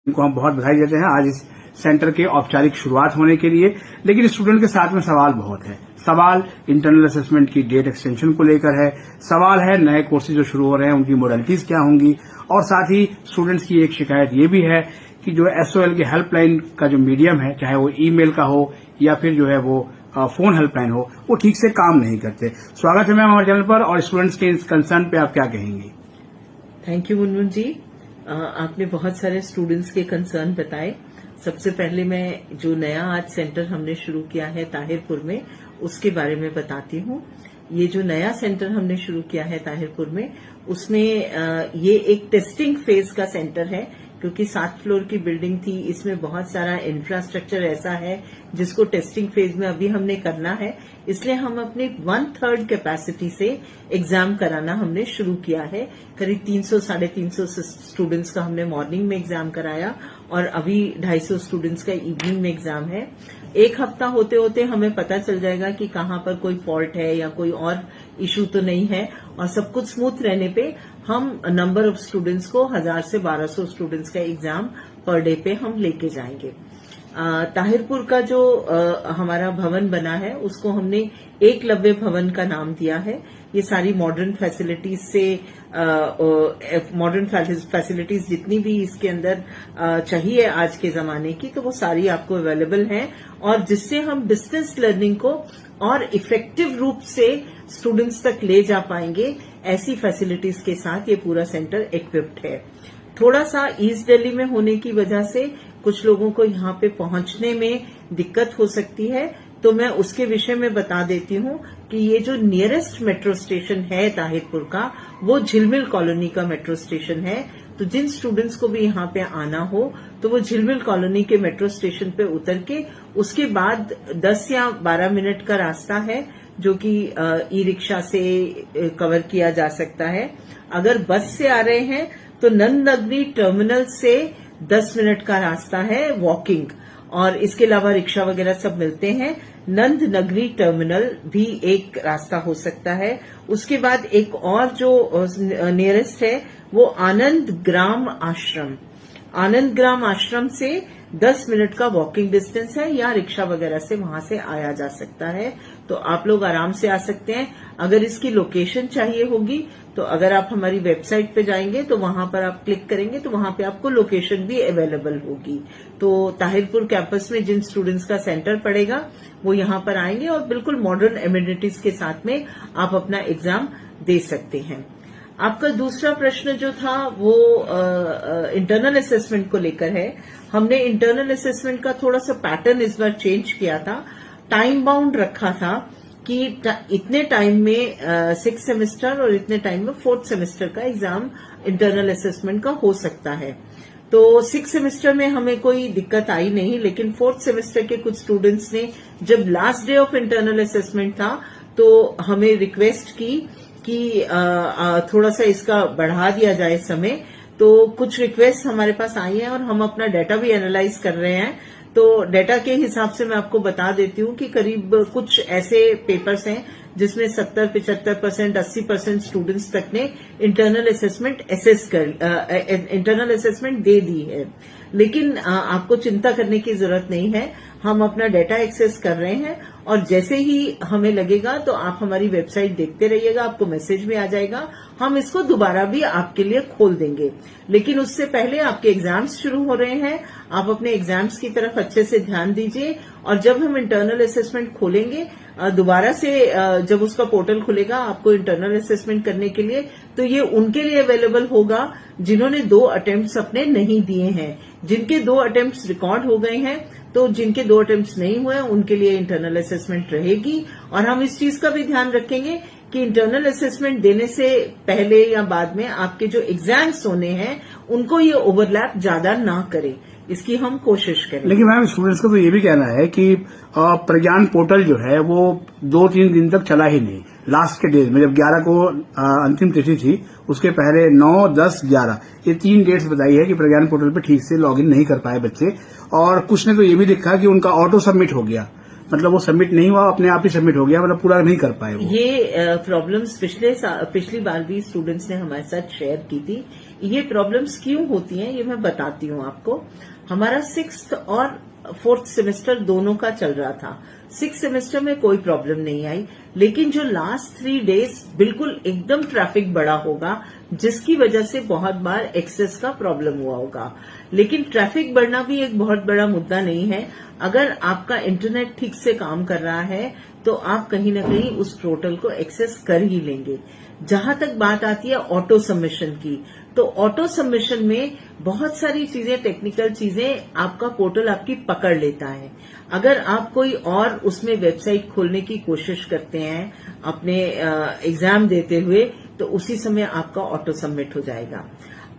इनको हम बहुत बधाई देते हैं आज इस सेंटर के औपचारिक शुरुआत होने के लिए। लेकिन स्टूडेंट के साथ में सवाल बहुत है। सवाल इंटरनल असेसमेंट की डेट एक्सटेंशन को लेकर है, सवाल है नए कोर्सेज जो शुरू हो रहे हैं उनकी मोडेलिटीज क्या होंगी, और साथ ही स्टूडेंट्स की एक शिकायत ये भी है कि जो एसओएल की हेल्पलाइन का जो मीडियम है, चाहे वो ईमेल का हो या फिर जो है वो फोन हेल्पलाइन हो, वो ठीक से काम नहीं करते। स्वागत है मैम हमारे चैनल पर, और स्टूडेंट्स के इस कंसर्न पे आप क्या कहेंगी? थैंक यू मुनमुन जी। आपने बहुत सारे स्टूडेंट्स के कंसर्न बताए। सबसे पहले मैं जो नया आज सेंटर हमने शुरू किया है ताहिरपुर में, उसके बारे में बताती हूँ। ये जो नया सेंटर हमने शुरू किया है ताहिरपुर में, उसमें ये एक टेस्टिंग फेज का सेंटर है, क्योंकि 7 फ्लोर की बिल्डिंग थी। इसमें बहुत सारा इंफ्रास्ट्रक्चर ऐसा है जिसको टेस्टिंग फेज में अभी हमने करना है, इसलिए हम अपनी 1/3 कैपेसिटी से एग्जाम कराना हमने शुरू किया है। करीब 300-350 स्टूडेंट्स का हमने मॉर्निंग में एग्जाम कराया और अभी 250 स्टूडेंट्स का इवनिंग में एग्जाम है। एक हफ्ता होते होते हमें पता चल जाएगा कि कहाँ पर कोई फॉल्ट है या कोई और इश्यू तो नहीं है, और सब कुछ स्मूथ रहने पे हम नंबर ऑफ स्टूडेंट्स को 1000 से 1200 स्टूडेंट्स का एग्जाम पर डे पे हम लेके जाएंगे। ताहिरपुर का जो हमारा भवन बना है उसको हमने एकलव्य भवन का नाम दिया है। ये सारी मॉडर्न फैसिलिटीज से मॉडर्न फैसिलिटीज जितनी भी इसके अंदर चाहिए आज के जमाने की, तो वो सारी आपको अवेलेबल हैं, और जिससे हम डिस्टेंस लर्निंग को और इफेक्टिव रूप से स्टूडेंट्स तक ले जा पाएंगे, ऐसी फैसिलिटीज के साथ ये पूरा सेंटर इक्विप्ड है। थोड़ा सा ईस्ट दिल्ली में होने की वजह से कुछ लोगों को यहाँ पे पहुंचने में दिक्कत हो सकती है, तो मैं उसके विषय में बता देती हूँ कि ये जो नियरेस्ट मेट्रो स्टेशन है ताहिरपुर का, वो झिलमिल कॉलोनी का मेट्रो स्टेशन है। तो जिन स्टूडेंट्स को भी यहाँ पे आना हो तो वो झिलमिल कॉलोनी के मेट्रो स्टेशन पे उतर के उसके बाद 10 या 12 मिनट का रास्ता है, जो कि ई रिक्शा से कवर किया जा सकता है। अगर बस से आ रहे हैं तो नंद नगरी टर्मिनल से 10 मिनट का रास्ता है वॉकिंग, और इसके अलावा रिक्शा वगैरह सब मिलते हैं। नंद नगरी टर्मिनल भी एक रास्ता हो सकता है। उसके बाद एक और जो नियरेस्ट है वो आनंद ग्राम आश्रम। आनंद ग्राम आश्रम से 10 मिनट का वॉकिंग डिस्टेंस है, या रिक्शा वगैरह से वहां से आया जा सकता है, तो आप लोग आराम से आ सकते हैं। अगर इसकी लोकेशन चाहिए होगी तो अगर आप हमारी वेबसाइट पे जाएंगे तो वहां पर आप क्लिक करेंगे तो वहां पे आपको लोकेशन भी अवेलेबल होगी। तो ताहिरपुर कैंपस में जिन स्टूडेंट्स का सेंटर पड़ेगा वो यहां पर आएंगे और बिल्कुल मॉडर्न एमिनिटीज के साथ में आप अपना एग्जाम दे सकते हैं। आपका दूसरा प्रश्न जो था वो इंटरनल असेसमेंट को लेकर है। हमने इंटरनल असेसमेंट का थोड़ा सा पैटर्न इस बार चेंज किया था। टाइम बाउंड रखा था कि इतने टाइम में 6th सेमेस्टर और इतने टाइम में 4th सेमेस्टर का एग्जाम इंटरनल असेसमेंट का हो सकता है। तो 6th सेमेस्टर में हमें कोई दिक्कत आई नहीं, लेकिन 4th सेमेस्टर के कुछ स्टूडेंट्स ने जब last day of internal assessment था तो हमें रिक्वेस्ट की कि थोड़ा सा इसका बढ़ा दिया जाए समय। तो कुछ रिक्वेस्ट हमारे पास आई हैं और हम अपना डाटा भी एनालाइज कर रहे हैं। तो डाटा के हिसाब से मैं आपको बता देती हूँ कि करीब कुछ ऐसे पेपर्स हैं जिसमें 70-75%, 80% स्टूडेंट्स तक ने इंटरनल असेसमेंट दे दी है। लेकिन आपको चिंता करने की जरूरत नहीं है, हम अपना डाटा एक्सेस कर रहे हैं, और जैसे ही हमें लगेगा तो आप हमारी वेबसाइट देखते रहिएगा, आपको मैसेज भी आ जाएगा। हम इसको दोबारा भी आपके लिए खोल देंगे, लेकिन उससे पहले आपके एग्जाम्स शुरू हो रहे हैं। आप अपने एग्जाम्स की तरफ अच्छे से ध्यान दीजिए, और जब हम इंटरनल असेसमेंट खोलेंगे दोबारा से, जब उसका पोर्टल खुलेगा आपको इंटरनल असेसमेंट करने के लिए, तो ये उनके लिए अवेलेबल होगा जिन्होंने 2 अटेम्प्ट्स अपने नहीं दिए हैं। जिनके 2 अटेम्प्ट्स रिकॉर्ड हो गए हैं, तो जिनके 2 अटेम्प्ट्स नहीं हुए उनके लिए इंटरनल असेसमेंट रहेगी। और हम इस चीज का भी ध्यान रखेंगे कि इंटरनल असेसमेंट देने से पहले या बाद में आपके जो एग्जाम्स होने हैं उनको ये ओवरलैप ज्यादा ना करे, इसकी हम कोशिश करें। लेकिन मैम स्टूडेंट्स का तो ये भी कहना है कि प्रज्ञान पोर्टल जो है वो 2-3 दिन तक चला ही नहीं। लास्ट के डेज में जब 11 को अंतिम तिथि थी, उसके पहले 9, 10, 11 ये 3 डेट्स बताई है कि प्रज्ञान पोर्टल पे ठीक से लॉगिन नहीं कर पाए बच्चे। और कुछ ने तो ये भी लिखा कि उनका ऑटो सबमिट हो गया, मतलब वो सबमिट नहीं हुआ, अपने आप ही सबमिट हो गया, मतलब पूरा नहीं कर पाए वो। ये प्रॉब्लम्स पिछली बार भी स्टूडेंट्स ने हमारे साथ शेयर की थी। ये प्रॉब्लम्स क्यों होती हैं ये मैं बताती हूँ आपको। हमारा 6th और 4th सेमेस्टर दोनों का चल रहा था। 6th सेमेस्टर में कोई प्रॉब्लम नहीं आई, लेकिन जो लास्ट 3 डेज बिल्कुल एकदम ट्रैफिक बढ़ा होगा, जिसकी वजह से बहुत बार एक्सेस का प्रॉब्लम हुआ होगा। लेकिन ट्रैफिक बढ़ना भी एक बहुत बड़ा मुद्दा नहीं है। अगर आपका इंटरनेट ठीक से काम कर रहा है तो आप कहीं ना कहीं उस पोर्टल को एक्सेस कर ही लेंगे। जहां तक बात आती है ऑटो सबमिशन की, तो ऑटो सबमिशन में बहुत सारी चीजें, टेक्निकल चीजें आपका पोर्टल आपकी पकड़ लेता है। अगर आप कोई और उसमें वेबसाइट खोलने की कोशिश करते हैं अपने एग्जाम देते हुए, तो उसी समय आपका ऑटो सबमिट हो जाएगा।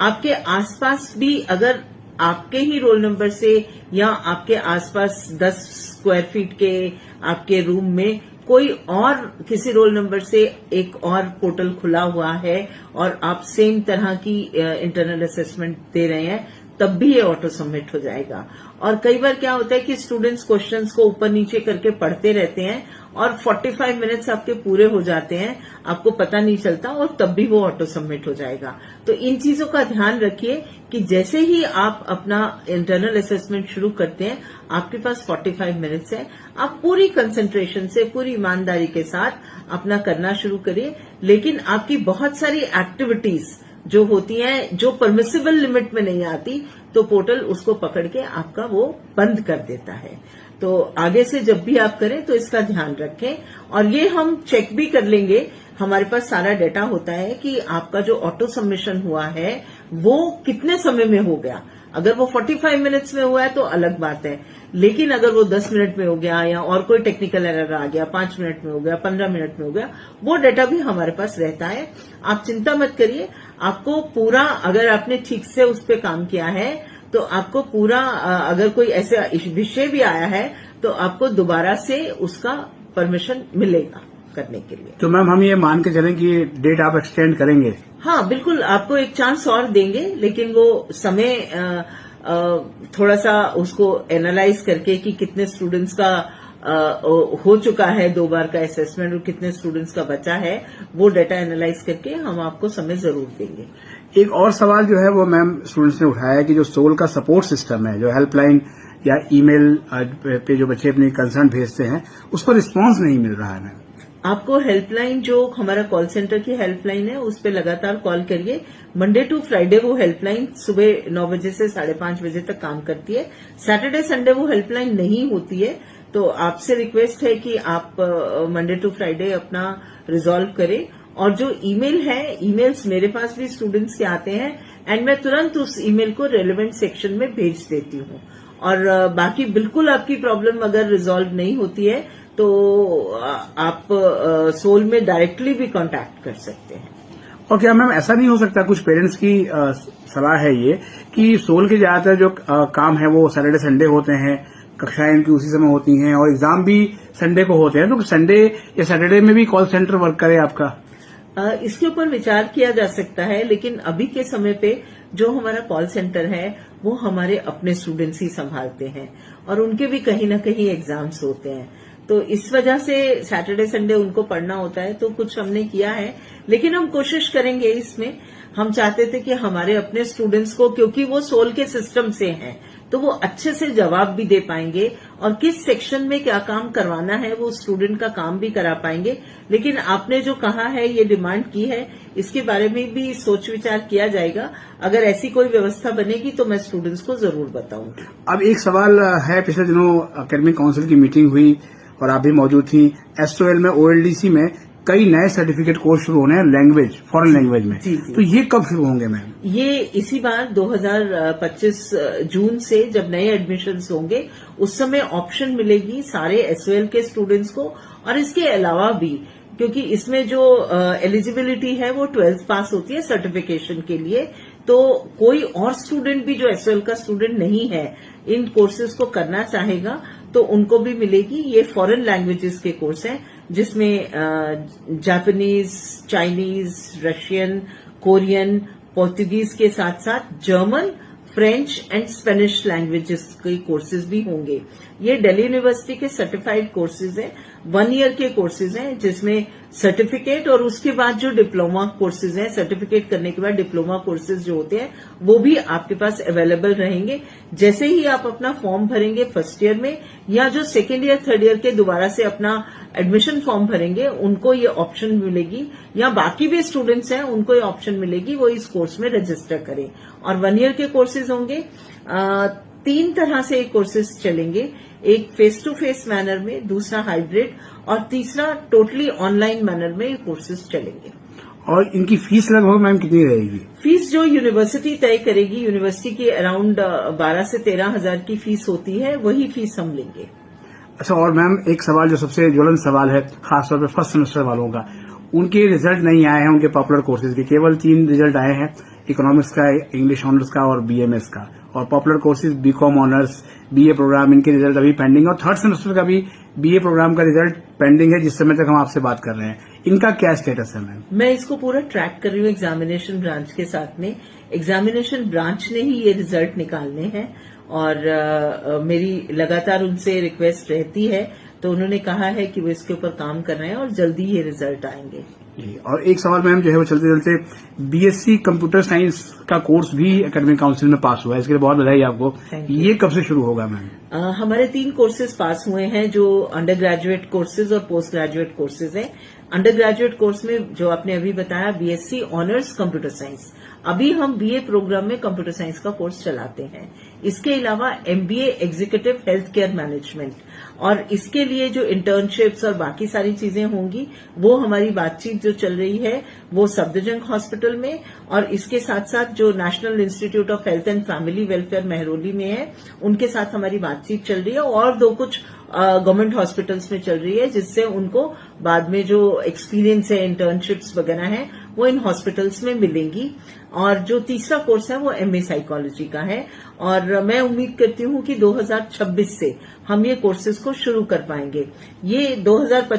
आपके आसपास भी अगर आपके ही रोल नंबर से या आपके आसपास 10 स्क्वायर फीट के आपके रूम में कोई और किसी रोल नंबर से एक और पोर्टल खुला हुआ है और आप सेम तरह की इंटरनल असेसमेंट दे रहे हैं, तब भी ये ऑटो सबमिट हो जाएगा। और कई बार क्या होता है कि स्टूडेंट्स क्वेश्चंस को ऊपर नीचे करके पढ़ते रहते हैं और 45 मिनट्स आपके पूरे हो जाते हैं, आपको पता नहीं चलता, और तब भी वो ऑटो सबमिट हो जाएगा। तो इन चीजों का ध्यान रखिए कि जैसे ही आप अपना इंटरनल असेसमेंट शुरू करते हैं, आपके पास 45 मिनट्स है, आप पूरी कंसंट्रेशन से, पूरी ईमानदारी के साथ अपना करना शुरू करिए। लेकिन आपकी बहुत सारी एक्टिविटीज जो होती हैं, जो परमिसिबल लिमिट में नहीं आती, तो पोर्टल उसको पकड़ के आपका वो बंद कर देता है। तो आगे से जब भी आप करें तो इसका ध्यान रखें। और ये हम चेक भी कर लेंगे, हमारे पास सारा डेटा होता है कि आपका जो ऑटो सबमिशन हुआ है वो कितने समय में हो गया। अगर वो 45 मिनट्स में हुआ है तो अलग बात है, लेकिन अगर वो 10 मिनट में हो गया या और कोई टेक्निकल एरर आ गया, 5 मिनट में हो गया, 15 मिनट में हो गया, वो डेटा भी हमारे पास रहता है। आप चिंता मत करिए, आपको पूरा, अगर आपने ठीक से उस पर काम किया है तो आपको पूरा, अगर कोई ऐसा विषय भी आया है तो आपको दोबारा से उसका परमिशन मिलेगा करने के लिए। तो मैम हम ये मान के चलें कि डेट आप एक्सटेंड करेंगे? हाँ, बिल्कुल, आपको एक चांस और देंगे, लेकिन वो समय थोड़ा सा उसको एनालाइज करके कि कितने स्टूडेंट्स का हो चुका है 2 बार का असेसमेंट और कितने स्टूडेंट्स का बचा है, वो डाटा एनालाइज करके हम आपको समय जरूर देंगे। एक और सवाल जो है वो मैम स्टूडेंट्स ने उठाया है कि जो सोल का सपोर्ट सिस्टम है, जो हेल्पलाइन या ईमेल पे जो बच्चे अपनी कंसर्न भेजते हैं, उस पर रिस्पांस नहीं मिल रहा है मैम। आपको हेल्पलाइन, जो हमारा कॉल सेंटर की हेल्पलाइन है, उस पर लगातार कॉल करिए। मंडे टू फ्राइडे वो हेल्पलाइन सुबह 9 बजे से 5:30 बजे तक काम करती है। सैटरडे संडे वो हेल्पलाइन नहीं होती है, तो आपसे रिक्वेस्ट है कि आप मंडे टू फ्राइडे अपना रिजॉल्व करें। और जो ईमेल है, ईमेल्स मेरे पास भी स्टूडेंट्स के आते हैं एंड मैं तुरंत उस ईमेल को रेलेवेंट सेक्शन में भेज देती हूँ। और बाकी बिल्कुल आपकी प्रॉब्लम अगर रिजॉल्व नहीं होती है तो आप सोल में डायरेक्टली भी कांटेक्ट कर सकते हैं। और क्या मैम ऐसा नहीं हो सकता, कुछ पेरेंट्स की सलाह है ये कि सोल के ज्यादातर जो काम है वो सैटरडे संडे होते हैं, कक्षाएं इनकी उसी समय होती हैं और एग्जाम भी संडे को होते हैं, तो संडे या सैटरडे में भी कॉल सेंटर वर्क करे आपका? इसके ऊपर विचार किया जा सकता है, लेकिन अभी के समय पे जो हमारा कॉल सेंटर है वो हमारे अपने स्टूडेंट्स ही संभालते हैं और उनके भी कहीं ना कहीं एग्जाम्स होते हैं, तो इस वजह से सैटरडे संडे उनको पढ़ना होता है। तो कुछ हमने किया है, लेकिन हम कोशिश करेंगे इसमें। हम चाहते थे कि हमारे अपने स्टूडेंट्स को, क्योंकि वो सोल के सिस्टम से हैं, तो वो अच्छे से जवाब भी दे पाएंगे और किस सेक्शन में क्या काम करवाना है वो स्टूडेंट का काम भी करा पाएंगे। लेकिन आपने जो कहा है, ये डिमांड की है, इसके बारे में भी सोच विचार किया जाएगा। अगर ऐसी कोई व्यवस्था बनेगी तो मैं स्टूडेंट्स को जरूर बताऊंगी। अब एक सवाल है, पिछले दिनों एकेडमिक काउंसिल की मीटिंग हुई और आप भी मौजूद थी। एसओएल में, ओएलडीसी में कई नए सर्टिफिकेट कोर्स शुरू होने हैं लैंग्वेज, फॉरेन लैंग्वेज में। जी। तो ये कब शुरू होंगे मैम? ये इसी बार 2025 जून से जब नए एडमिशन्स होंगे उस समय ऑप्शन मिलेगी सारे एसओएल के स्टूडेंट्स को। और इसके अलावा भी, क्योंकि इसमें जो एलिजिबिलिटी है वो 12th पास होती है सर्टिफिकेशन के लिए, तो कोई और स्टूडेंट भी जो एसओएल का स्टूडेंट नहीं है इन कोर्सेज को करना चाहेगा तो उनको भी मिलेगी। ये फॉरेन लैंग्वेजेस के कोर्स हैं जिसमें Japanese, Chinese, Russian, Korean, Portuguese के साथ साथ German, French and Spanish languages के कोर्सेज भी होंगे। ये दिल्ली यूनिवर्सिटी के सर्टिफाइड कोर्सेज हैं, 1 ईयर के कोर्सेज हैं, जिसमें सर्टिफिकेट और उसके बाद जो डिप्लोमा कोर्सेज हैं, सर्टिफिकेट करने के बाद डिप्लोमा कोर्सेज जो होते हैं वो भी आपके पास अवेलेबल रहेंगे। जैसे ही आप अपना फॉर्म भरेंगे फर्स्ट ईयर में, या जो सेकेंड ईयर थर्ड ईयर के दोबारा से अपना एडमिशन फॉर्म भरेंगे, उनको ये ऑप्शन मिलेगी, या बाकी भी स्टूडेंट्स हैं उनको ये ऑप्शन मिलेगी, वो इस कोर्स में रजिस्टर करें। और 1 ईयर के कोर्सेज होंगे। 3 तरह से कोर्सेज चलेंगे, एक फेस टू फेस मैनर में, दूसरा हाइब्रिड, और तीसरा टोटली ऑनलाइन मैनर में ये कोर्सेज चलेंगे। और इनकी फीस लगभग मैम कितनी रहेगी? फीस जो यूनिवर्सिटी तय करेगी, यूनिवर्सिटी की अराउंड 12 से 13 हजार की फीस होती है, वही फीस हम लेंगे। अच्छा, और मैम एक सवाल जो सबसे ज्वलन सवाल है खासतौर पर फर्स्ट सेमेस्टर वालों का, उनके रिजल्ट नहीं आए हैं उनके पॉपुलर कोर्सेज के, केवल 3 रिजल्ट आए हैं, इकोनॉमिक्स का, इंग्लिश ऑनर्स का और बीएमएस का। और popular courses BCom honours, BA programme, इनके रिजल्ट अभी पेंडिंग है, और थर्ड सेमेस्टर का भी बीए प्रोग्राम का रिजल्ट पेंडिंग है जिस समय तक हम आपसे बात कर रहे हैं। इनका क्या स्टेटस है मैम? मैं इसको पूरा ट्रैक कर रही हूँ एग्जामिनेशन ब्रांच के साथ में। एग्जामिनेशन ब्रांच ने ही ये रिजल्ट निकालने हैं, और मेरी लगातार उनसे रिक्वेस्ट रहती है, तो उन्होंने कहा है कि वो इसके ऊपर काम कर रहे हैं और जल्दी ये रिजल्ट आएंगे। और एक सवाल मैम जो है वो चलते चलते, बीएससी कंप्यूटर साइंस का कोर्स भी एकेडमिक काउंसिल में पास हुआ है, इसके लिए बहुत बधाई आपको। ये कब से शुरू होगा मैम? हमारे 3 कोर्सेज पास हुए हैं, जो अंडर ग्रेजुएट कोर्सेज और पोस्ट ग्रेजुएट कोर्सेज हैं। अंडर ग्रेजुएट कोर्स में जो आपने अभी बताया, बीएससी ऑनर्स कंप्यूटर साइंस, अभी हम बीए प्रोग्राम में कंप्यूटर साइंस का कोर्स चलाते हैं। इसके अलावा MBA executive health care management, और इसके लिए जो इंटर्नशिप्स और बाकी सारी चीजें होंगी, वो हमारी बातचीत जो चल रही है वो सफदरजंग हॉस्पिटल में, और इसके साथ साथ जो national institute of health and family welfare Mehrauli में है, उनके साथ हमारी बातचीत चल रही है, और 2 कुछ गवर्नमेंट हॉस्पिटल्स में चल रही है, जिससे उनको बाद में जो एक्सपीरियंस है, इंटर्नशिप्स वगैरह है, वो इन हॉस्पिटल्स में मिलेंगी। और जो तीसरा कोर्स है वो एमए साइकोलॉजी का है, और मैं उम्मीद करती हूँ कि 2026 से हम ये कोर्सेज को शुरू कर पाएंगे। ये 2025